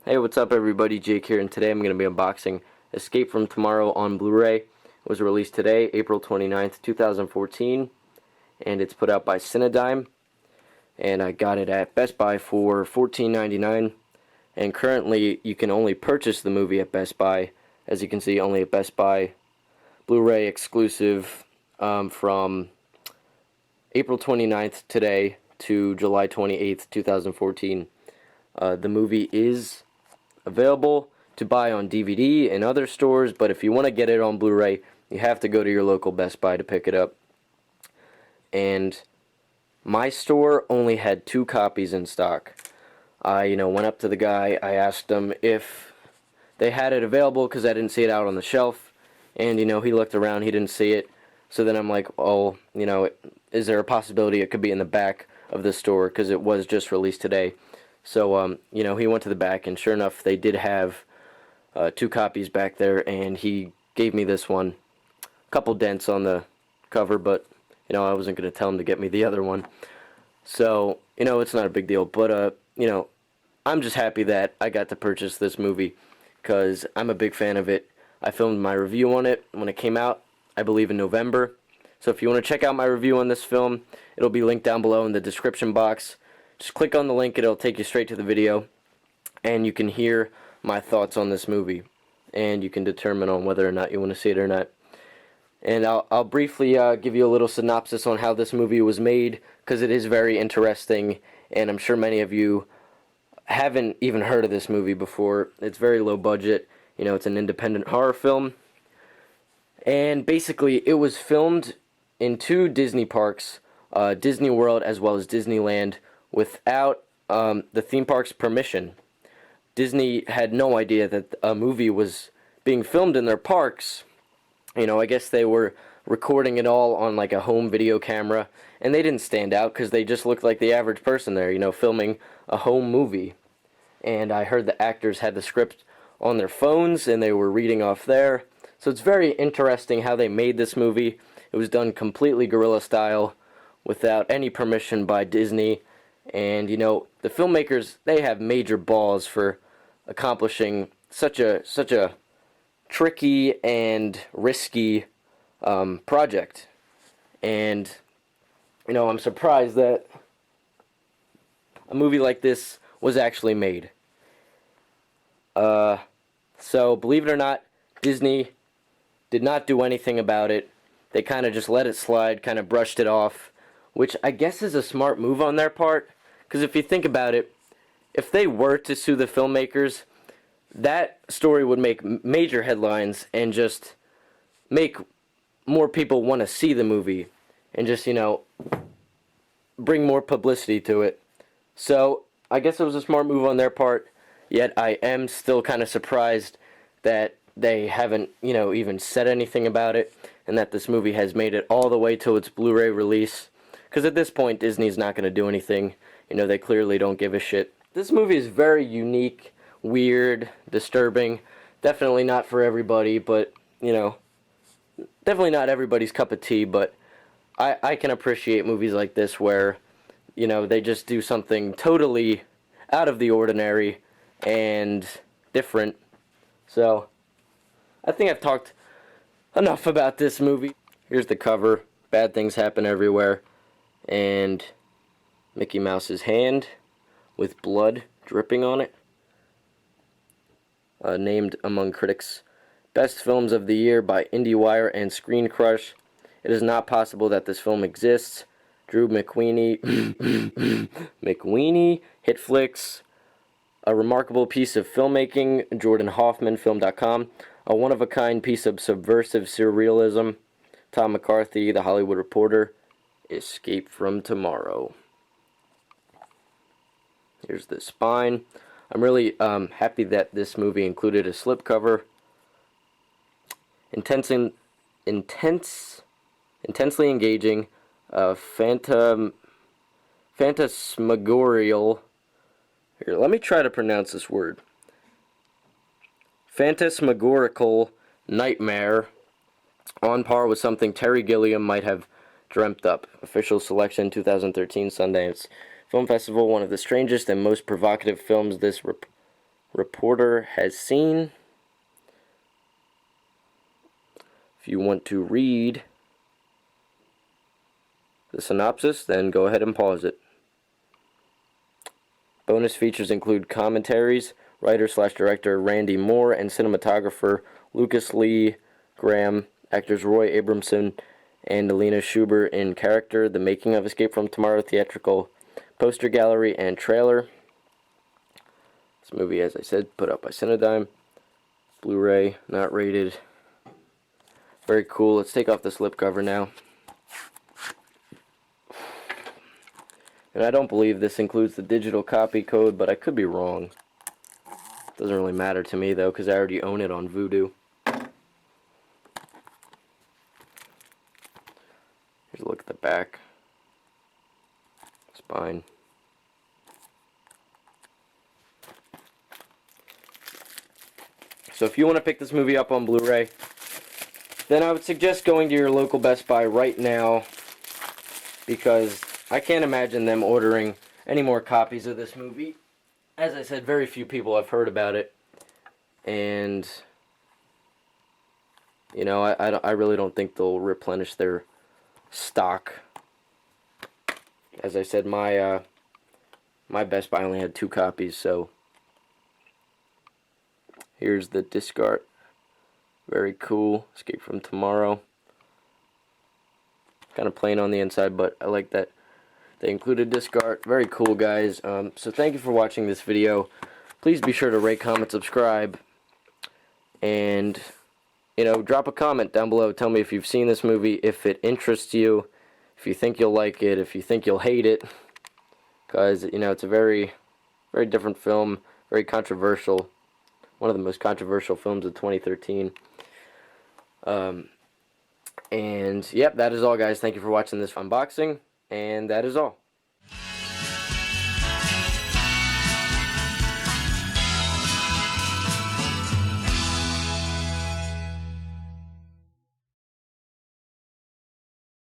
Hey, what's up everybody, Jake here, and today I'm going to be unboxing Escape from Tomorrow on Blu-ray. It was released today, April 29th, 2014, and it's put out by Cinedigm, and I got it at Best Buy for $14.99, and currently you can only purchase the movie at Best Buy, as you can see, only at Best Buy, Blu-ray exclusive from April 29th today to July 28th, 2014. The movie is available to buy on DVD and other stores, but if you want to get it on Blu-ray, you have to go to your local Best Buy to pick it up. And my store only had 2 copies in stock. I, went up to the guy, I asked him if they had it available because I didn't see it out on the shelf, and, he looked around, he didn't see it. So then I'm like, oh, is there a possibility it could be in the back of the store, because it was just released today. So, he went to the back, and sure enough, they did have 2 copies back there, and he gave me this one. A couple dents on the cover, but, I wasn't going to tell him to get me the other one. So, it's not a big deal, but, I'm just happy that I got to purchase this movie, because I'm a big fan of it. I filmed my review on it when it came out, I believe in November. So if you want to check out my review on this film, it'll be linked down below in the description box. Just click on the link, it'll take you straight to the video, and you can hear my thoughts on this movie, and you can determine on whether or not you want to see it or not. And I'll briefly give you a little synopsis on how this movie was made, because it is very interesting, and I'm sure many of you haven't even heard of this movie before. It's very low budget, it's an independent horror film, and basically it was filmed in 2 Disney parks, Disney World as well as Disneyland, without the theme park's permission. Disney had no idea that a movie was being filmed in their parks. I guess they were recording it all on like a home video camera, and they didn't stand out because they just looked like the average person there, filming a home movie. And I heard the actors had the script on their phones, and they were reading off there. So it's very interesting how they made this movie. It was done completely guerrilla style, without any permission by Disney. And, the filmmakers, they have major balls for accomplishing such a tricky and risky project. And, I'm surprised that a movie like this was actually made. So, believe it or not, Disney did not do anything about it. They kind of just let it slide, kind of brushed it off, which I guess is a smart move on their part. Because if you think about it, if they were to sue the filmmakers, that story would make major headlines and just make more people want to see the movie and just, bring more publicity to it. So I guess it was a smart move on their part, yet I am still kind of surprised that they haven't, even said anything about it, and that this movie has made it all the way to its Blu-ray release. Because at this point, Disney's not going to do anything. They clearly don't give a shit. This movie is very unique, weird, disturbing. Definitely not for everybody, but, definitely not everybody's cup of tea, but I can appreciate movies like this where, they just do something totally out of the ordinary and different. So, I think I've talked enough about this movie. Here's the cover. Bad things happen everywhere. And Mickey Mouse's hand with blood dripping on it. Named among critics' best films of the year by IndieWire and Screen Crush. It is not possible that this film exists. Drew McWeeny, Hitflix, a remarkable piece of filmmaking, Jordan Hoffman, Film.com, a one-of-a-kind piece of subversive surrealism, Tom McCarthy, The Hollywood Reporter, Escape from Tomorrow. Here's the spine. I'm really happy that this movie included a slipcover. Intensely engaging, phantasmagorial. Here, let me try to pronounce this word. Phantasmagorical nightmare, on par with something Terry Gilliam might have Dreamt Up. Official selection 2013 Sundance Film Festival. One of the strangest and most provocative films this reporter has seen. If you want to read the synopsis, then go ahead and pause it. Bonus features include commentaries, writer/director Randy Moore, and cinematographer Lucas Lee Graham, actors Roy Abramson and Alina Schubert in character, the making of Escape from Tomorrow theatrical poster gallery and trailer. This movie, as I said, put out by Cinedigm. Blu-ray, not rated. Very cool. Let's take off the slipcover now. And I don't believe this includes the digital copy code, but I could be wrong. Doesn't really matter to me, though, because I already own it on Vudu. Here's a look at the back. Spine. So if you want to pick this movie up on Blu-ray, then I would suggest going to your local Best Buy right now, because I can't imagine them ordering any more copies of this movie. As I said, very few people have heard about it, and you know, I really don't think they'll replenish their stock. As I said, my Best Buy only had 2 copies, so here's the disc art. Very cool. Escape from Tomorrow. Kind of plain on the inside, but I like that they included disc art. Very cool, guys. So thank you for watching this video. Please be sure to rate, comment, subscribe, and you know, drop a comment down below. Tell me if you've seen this movie, if it interests you, if you think you'll like it, if you think you'll hate it, because you know, it's a very, very different film, very controversial. One of the most controversial films of 2013. And yep, that is all, guys. Thank you for watching this unboxing, and that is all.